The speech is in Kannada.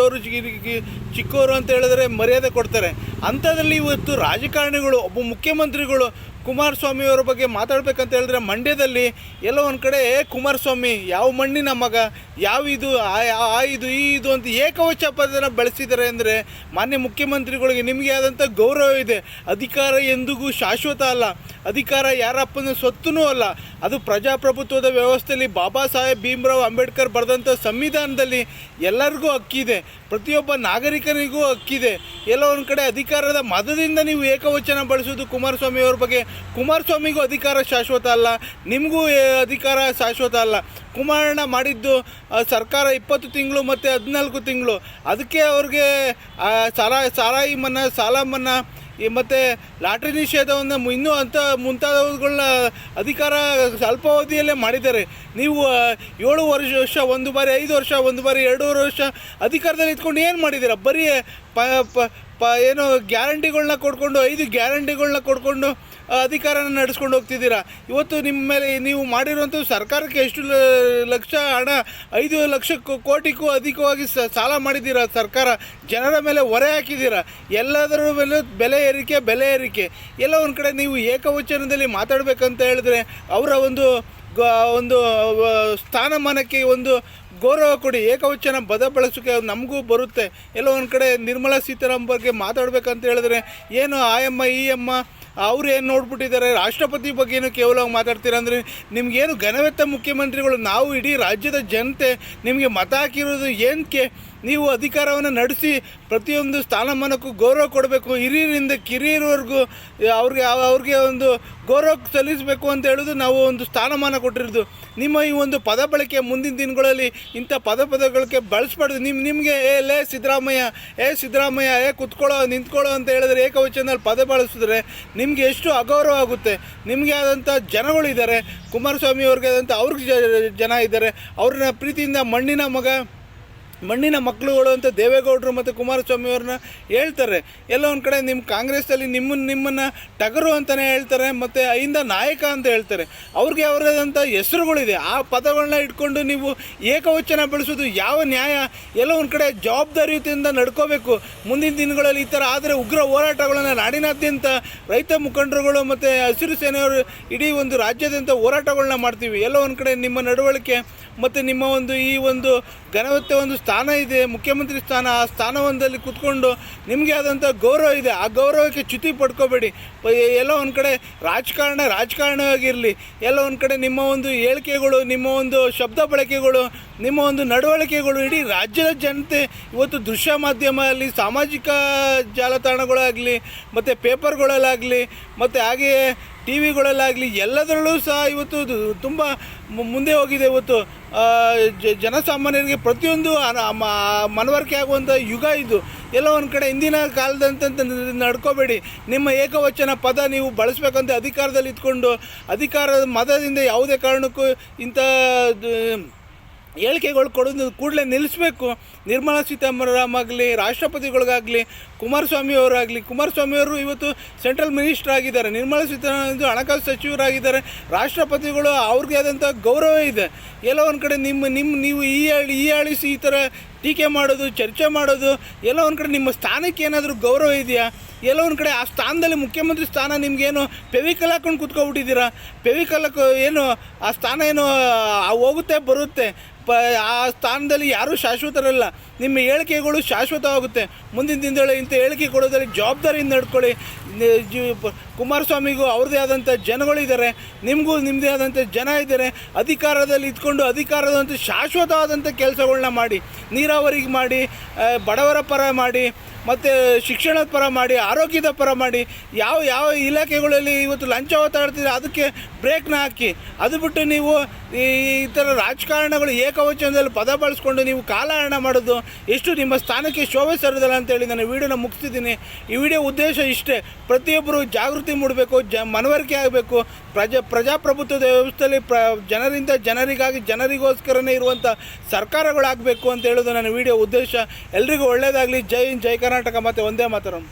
ದೊಡ್ಡವರು ಚಿಕ್ಕವರು ಅಂತ ಹೇಳಿದ್ರೆ ಮರ್ಯಾದೆ ಕೊಡ್ತಾರೆ. ಅಂಥದ್ರಲ್ಲಿ ಇವತ್ತು ರಾಜಕಾರಣಿಗಳು, ಒಬ್ಬ ಮುಖ್ಯಮಂತ್ರಿಗಳು ಕುಮಾರಸ್ವಾಮಿಯವರ ಬಗ್ಗೆ ಮಾತಾಡಬೇಕಂತ ಹೇಳಿದ್ರೆ ಮಂಡ್ಯದಲ್ಲಿ ಎಲ್ಲೋ ಒಂದು ಕಡೆ ಕುಮಾರಸ್ವಾಮಿ ಯಾವ ಮಣ್ಣಿನ ಮಗ, ಯಾವ ಇದು ಇದು ಇದು ಅಂತ ಏಕವಚನ ಪದನ ಬಳಸಿದ್ದಾರೆ. ಅಂದರೆ ಮಾನ್ಯ ಮುಖ್ಯಮಂತ್ರಿಗಳಿಗೆ ನಿಮಗೆ ಆದಂಥ ಗೌರವ ಇದೆ. ಅಧಿಕಾರ ಎಂದಿಗೂ ಶಾಶ್ವತ ಅಲ್ಲ, ಅಧಿಕಾರ ಯಾರಪ್ಪನ ಸ್ವತ್ತೂ ಅಲ್ಲ. ಅದು ಪ್ರಜಾಪ್ರಭುತ್ವದ ವ್ಯವಸ್ಥೆಯಲ್ಲಿ ಬಾಬಾ ಸಾಹೇಬ್ ಭೀಮ್ರಾವ್ ಅಂಬೇಡ್ಕರ್ ಬರೆದಂಥ ಸಂವಿಧಾನದಲ್ಲಿ ಎಲ್ಲರಿಗೂ ಹಕ್ಕಿದೆ, ಪ್ರತಿಯೊಬ್ಬ ನಾಗರಿಕನಿಗೂ ಹಕ್ಕಿದೆ. ಎಲ್ಲೋ ಒಂದು ಕಡೆ ಅಧಿಕಾರದ ಮದದಿಂದ ನೀವು ಏಕವಚನ ಬಳಸೋದು ಕುಮಾರಸ್ವಾಮಿಯವ್ರ ಬಗ್ಗೆ. ಕುಮಾರಸ್ವಾಮಿಗೂ ಅಧಿಕಾರ ಶಾಶ್ವತ ಅಲ್ಲ, ನಿಮಗೂ ಅಧಿಕಾರ ಶಾಶ್ವತ ಅಲ್ಲ. ಕುಮಾರಣ್ಣ ಮಾಡಿದ್ದು ಸರ್ಕಾರ 20 ತಿಂಗಳು ಮತ್ತು 14 ತಿಂಗಳು, ಅದಕ್ಕೆ ಅವ್ರಿಗೆ ಸಾರಾಯಿ ಮನ್ನಾ, ಸಾಲ ಮನ್ನಾ ಮತ್ತು ಲಾಟ್ರಿ ನಿಷೇಧವನ್ನು ಇನ್ನೂ ಮುಂತಾದವುಗಳನ್ನ ಅಧಿಕಾರ ಅಲ್ಪಾವಧಿಯಲ್ಲೇ ಮಾಡಿದ್ದಾರೆ. ನೀವು 7 ವರ್ಷ, ಒಂದು ಬಾರಿ 5 ವರ್ಷ, ಒಂದು ಬಾರಿ 2.5 ವರ್ಷ ಅಧಿಕಾರದಲ್ಲಿ ಇದ್ಕೊಂಡು ಏನು ಮಾಡಿದ್ದೀರಾ? ಬರೀ ಏನೋ ಗ್ಯಾರಂಟಿಗಳನ್ನ ಕೊಡ್ಕೊಂಡು, 5 ಗ್ಯಾರಂಟಿಗಳನ್ನ ಕೊಡ್ಕೊಂಡು ಅಧಿಕಾರನ ನಡೆಸ್ಕೊಂಡು ಹೋಗ್ತಿದ್ದೀರಾ. ಇವತ್ತು ನಿಮ್ಮ ಮೇಲೆ ನೀವು ಮಾಡಿರುವಂಥ ಸರ್ಕಾರಕ್ಕೆ ಎಷ್ಟು ಲಕ್ಷ ಹಣ, 5 ಲಕ್ಷ ಕೋಟಿಗೂ ಅಧಿಕವಾಗಿ ಸಾಲ ಮಾಡಿದ್ದೀರಾ. ಸರ್ಕಾರ ಜನರ ಮೇಲೆ ಹೊರೆ ಹಾಕಿದ್ದೀರಾ. ಎಲ್ಲದರ ಮೇಲೆ ಬೆಲೆ ಏರಿಕೆ. ಎಲ್ಲ ಒಂದು ಕಡೆ ನೀವು ಏಕವಚನದಲ್ಲಿ ಮಾತಾಡಬೇಕಂತ ಹೇಳಿದ್ರೆ ಅವರ ಒಂದು ಸ್ಥಾನಮಾನಕ್ಕೆ ಒಂದು ಗೌರವ ಕೊಡಿ. ಏಕವಚನ ಪದ ಬಳಸೋಕ್ಕೆ ನಮಗೂ ಬರುತ್ತೆ. ಎಲ್ಲೋ ಒಂದು ಕಡೆ ನಿರ್ಮಲಾ ಸೀತಾರಾಮನ್ ಬಗ್ಗೆ ಮಾತಾಡಬೇಕಂತ ಹೇಳಿದ್ರೆ ಏನು ಆಯಮ್ಮ ಈ ಅಮ್ಮ ಅವ್ರು ಏನು ನೋಡ್ಬಿಟ್ಟಿದ್ದಾರೆ, ರಾಷ್ಟ್ರಪತಿ ಬಗ್ಗೆನೂ ಕೇವಲ ಮಾತಾಡ್ತೀರ. ಅಂದರೆ ನಿಮಗೇನು ಘನವೆತ್ತ ಮುಖ್ಯಮಂತ್ರಿಗಳು, ನಾವು ಇಡೀ ರಾಜ್ಯದ ಜನತೆ ನಿಮಗೆ ಮತ ಹಾಕಿರೋದು ಏನಕ್ಕೆ? ನೀವು ಅಧಿಕಾರವನ್ನು ನಡೆಸಿ ಪ್ರತಿಯೊಂದು ಸ್ಥಾನಮಾನಕ್ಕೂ ಗೌರವ ಕೊಡಬೇಕು. ಹಿರಿಯರಿಂದ ಕಿರಿಯರವರೆಗೂ ಅವ್ರಿಗೆ ಒಂದು ಗೌರವ ಸಲ್ಲಿಸಬೇಕು ಅಂತ ಹೇಳೋದು ನಾವು ಒಂದು ಸ್ಥಾನಮಾನ ಕೊಟ್ಟಿರೋದು. ನಿಮ್ಮ ಈ ಒಂದು ಪದ ಬಳಕೆ ಮುಂದಿನ ದಿನಗಳಲ್ಲಿ ಇಂಥ ಪದಗಳಿಗೆ ಬಳಸಬಾರ್ದು. ನಿಮಗೆ ಸಿದ್ದರಾಮಯ್ಯ ಕುತ್ಕೊಳ್ಳೋ ನಿಂತ್ಕೊಳ್ಳೋ ಅಂತ ಹೇಳಿದ್ರೆ ಏಕವಚನದಲ್ಲಿ ಪದ ಬಳಸಿದ್ರೆ ನಿಮಗೆ ಎಷ್ಟು ಅಗೌರವ ಆಗುತ್ತೆ. ನಿಮಗೆ ಆದಂಥ ಜನಗಳಿದ್ದಾರೆ, ಕುಮಾರಸ್ವಾಮಿ ಅವ್ರಿಗೆ ಆದಂಥ ಅವ್ರಿಗೆ ಜನ ಇದ್ದಾರೆ. ಅವ್ರನ್ನ ಪ್ರೀತಿಯಿಂದ ಮಣ್ಣಿನ ಮಕ್ಕಳುಗಳು ಅಂತ ದೇವೇಗೌಡರು ಮತ್ತು ಕುಮಾರಸ್ವಾಮಿಯವ್ರನ್ನ ಹೇಳ್ತಾರೆ. ಎಲ್ಲ ಒಂದು ಕಡೆ ನಿಮ್ಮ ಕಾಂಗ್ರೆಸ್ಸಲ್ಲಿ ನಿಮ್ಮನ್ನು ಟಗರು ಅಂತಲೇ ಹೇಳ್ತಾರೆ, ಮತ್ತು ಅಹಿಂದ ನಾಯಕ ಅಂತ ಹೇಳ್ತಾರೆ. ಅವ್ರಿಗೆ ಅವರದಂಥ ಹೆಸರುಗಳಿದೆ. ಆ ಪದಗಳನ್ನ ಇಟ್ಕೊಂಡು ನೀವು ಏಕವಚನ ಬೆಳೆಸೋದು ಯಾವ ನ್ಯಾಯ? ಎಲ್ಲ ಒಂದು ಕಡೆ ಜವಾಬ್ದಾರಿಯುತಿಯಿಂದ ನಡ್ಕೋಬೇಕು. ಮುಂದಿನ ದಿನಗಳಲ್ಲಿ ಈ ಥರ ಆದರೆ ಉಗ್ರ ಹೋರಾಟಗಳನ್ನು ನಾಡಿನಾದ್ಯಂತ ರೈತ ಮುಖಂಡರುಗಳು ಮತ್ತು ಹಸಿರು ಸೇನೆಯವರು ಇಡೀ ಒಂದು ರಾಜ್ಯಾದ್ಯಂತ ಹೋರಾಟಗಳನ್ನ ಮಾಡ್ತೀವಿ. ಎಲ್ಲ ಒಂದು ಕಡೆ ನಿಮ್ಮ ನಡವಳಿಕೆ ಮತ್ತು ನಿಮ್ಮ ಈ ಒಂದು ಘನವತ್ತೆ ಒಂದು ಸ್ಥಾನ ಇದೆ, ಮುಖ್ಯಮಂತ್ರಿ ಸ್ಥಾನ. ಆ ಸ್ಥಾನವೊಂದಲ್ಲಿ ಕೂತ್ಕೊಂಡು ನಿಮಗೆ ಆದಂಥ ಗೌರವ ಇದೆ. ಆ ಗೌರವಕ್ಕೆ ಚ್ಯುತಿ ಪಡ್ಕೋಬೇಡಿ. ಎಲ್ಲೋ ಒಂದು ಕಡೆ ರಾಜಕಾರಣವಾಗಿರಲಿ. ಎಲ್ಲೋ ಒಂದು ಕಡೆ ನಿಮ್ಮ ಒಂದು ಹೇಳಿಕೆಗಳು, ನಿಮ್ಮ ಒಂದು ಶಬ್ದ ಬಳಕೆಗಳು, ನಿಮ್ಮ ಒಂದು ನಡವಳಿಕೆಗಳು ಇಡೀ ರಾಜ್ಯದ ಜನತೆ ಇವತ್ತು ದೃಶ್ಯ ಮಾಧ್ಯಮದಲ್ಲಿ, ಸಾಮಾಜಿಕ ಜಾಲತಾಣಗಳಾಗಲಿ, ಮತ್ತು ಪೇಪರ್ಗಳಲ್ಲಾಗಲಿ, ಮತ್ತು ಹಾಗೆಯೇ ಟಿ ವಿಗಳಲ್ಲಾಗಲಿ ಎಲ್ಲದರಲ್ಲೂ ಸಹ ಇವತ್ತು ತುಂಬ ಮುಂದೆ ಹೋಗಿದೆ. ಇವತ್ತು ಜನಸಾಮಾನ್ಯರಿಗೆ ಪ್ರತಿಯೊಂದು ಮನವರಿಕೆ ಆಗುವಂಥ ಯುಗ ಇದು. ಎಲ್ಲ ಒಂದು ಕಡೆ ಹಿಂದಿನ ಕಾಲದಂತ ನಡ್ಕೋಬೇಡಿ. ನಿಮ್ಮ ಏಕವಚನ ಪದ ನೀವು ಬಳಸಬೇಕಂತ ಅಧಿಕಾರದಲ್ಲಿ ಇದ್ಕೊಂಡು ಅಧಿಕಾರದ ಮದದಿಂದ ಯಾವುದೇ ಕಾರಣಕ್ಕೂ ಇಂಥ ಹೇಳಿಕೆಗಳು ಕೊಡೋದು ಕೂಡಲೇ ನಿಲ್ಲಿಸಬೇಕು. ನಿರ್ಮಲಾ ಸೀತಾರಾಮನ್ ಆಗಲಿ, ರಾಷ್ಟ್ರಪತಿಗಳಿಗಾಗಲಿ, ಕುಮಾರಸ್ವಾಮಿಯವರು ಇವತ್ತು ಸೆಂಟ್ರಲ್ ಮಿನಿಸ್ಟರ್ ಆಗಿದ್ದಾರೆ. ನಿರ್ಮಲಾ ಸೀತಾರಾಮನ್ ಹಣಕಾಸು ಸಚಿವರಾಗಿದ್ದಾರೆ. ರಾಷ್ಟ್ರಪತಿಗಳು ಅವ್ರಿಗೆ ಆದಂಥ ಗೌರವ ಇದೆ. ಎಲ್ಲೋ ಒಂದು ಕಡೆ ನೀವು ಹೀಯಾಳಿಸಿ ಈ ಥರ ಟೀಕೆ ಮಾಡೋದು, ಚರ್ಚೆ ಮಾಡೋದು, ಎಲ್ಲೋ ಒಂದು ಕಡೆ ನಿಮ್ಮ ಸ್ಥಾನಕ್ಕೆ ಏನಾದರೂ ಗೌರವ ಇದೆಯಾ? ಎಲ್ಲೋ ಒಂದು ಕಡೆ ಆ ಸ್ಥಾನದಲ್ಲಿ ಮುಖ್ಯಮಂತ್ರಿ ಸ್ಥಾನ ನಿಮಗೇನು ಫೆವಿಕಲ್ ಹಾಕೊಂಡು ಕೂತ್ಕೊಬಿಟ್ಟಿದ್ದೀರಾ? ಫೆವಿಕಲ್ ಏನು ಆ ಸ್ಥಾನ ಏನು ಹೋಗುತ್ತೆ ಬರುತ್ತೆ. ಆ ಸ್ಥಾನದಲ್ಲಿ ಯಾರೂ ಶಾಶ್ವತರಲ್ಲ. ನಿಮ್ಮ ಹೇಳಿಕೆಗಳು ಶಾಶ್ವತವಾಗುತ್ತೆ. ಮುಂದಿನ ದಿನದಲ್ಲಿ ಇಂಥ ಹೇಳಿಕೆ ಕೊಡೋದ್ರಲ್ಲಿ ಜವಾಬ್ದಾರಿಯಿಂದ ನಡ್ಕೊಳ್ಳಿ. ಕುಮಾರಸ್ವಾಮಿಗೂ ಅವ್ರದ್ದೇ ಆದಂಥ ಜನಗಳಿದ್ದಾರೆ, ನಿಮಗೂ ನಿಮ್ಮದೇ ಆದಂಥ ಜನ ಇದ್ದಾರೆ. ಅಧಿಕಾರದಲ್ಲಿ ಇದ್ಕೊಂಡು ಅಧಿಕಾರದಂಥ ಶಾಶ್ವತವಾದಂಥ ಕೆಲಸಗಳನ್ನ ಮಾಡಿ, ನೀರಾವರಿಗೆ ಮಾಡಿ, ಬಡವರ ಪರ ಮಾಡಿ, ಮತ್ತು ಶಿಕ್ಷಣದ ಪರ ಮಾಡಿ, ಆರೋಗ್ಯದ ಪರ ಮಾಡಿ. ಯಾವ ಇಲಾಖೆಗಳಲ್ಲಿ ಇವತ್ತು ಲಂಚ ಒತ್ತಾಡ್ತಿದ್ರೆ ಅದಕ್ಕೆ ಬ್ರೇಕ್ನ ಹಾಕಿ. ಅದು ಬಿಟ್ಟು ನೀವು ಈ ಥರ ರಾಜಕಾರಣಗಳು ಏಕವಚನದಲ್ಲಿ ಪದ ಬಳಸ್ಕೊಂಡು ನೀವು ಕಾಲಹರಣ ಮಾಡೋದು ಎಷ್ಟು ನಿಮ್ಮ ಸ್ಥಾನಕ್ಕೆ ಶೋಭೆ ಸರೋದಲ್ಲ ಅಂತೇಳಿ ನಾನು ವಿಡಿಯೋನ ಮುಗಿಸ್ತಿದ್ದೀನಿ. ಈ ವಿಡಿಯೋ ಉದ್ದೇಶ ಇಷ್ಟೇ. ಪ್ರತಿಯೊಬ್ಬರು ಜಾಗೃತಿ ಮೂಡಬೇಕು, ಮನವರಿಕೆ ಆಗಬೇಕು. ಪ್ರಜಾಪ್ರಭುತ್ವದ ವ್ಯವಸ್ಥೆಯಲ್ಲಿ ಜನರಿಂದ ಜನರಿಗಾಗಿ ಜನರಿಗೋಸ್ಕರನೇ ಇರುವಂಥ ಸರ್ಕಾರಗಳಾಗಬೇಕು ಅಂತ ಹೇಳೋದು ನನ್ನ ವಿಡಿಯೋ ಉದ್ದೇಶ. ಎಲ್ರಿಗೂ ಒಳ್ಳೆಯದಾಗಲಿ. ಜೈ ಹಿಂದ್, ಜೈ ಕರ್ನಾಟಕ, ಮತ್ತು ವಂದೇ ಮಾತರಂ.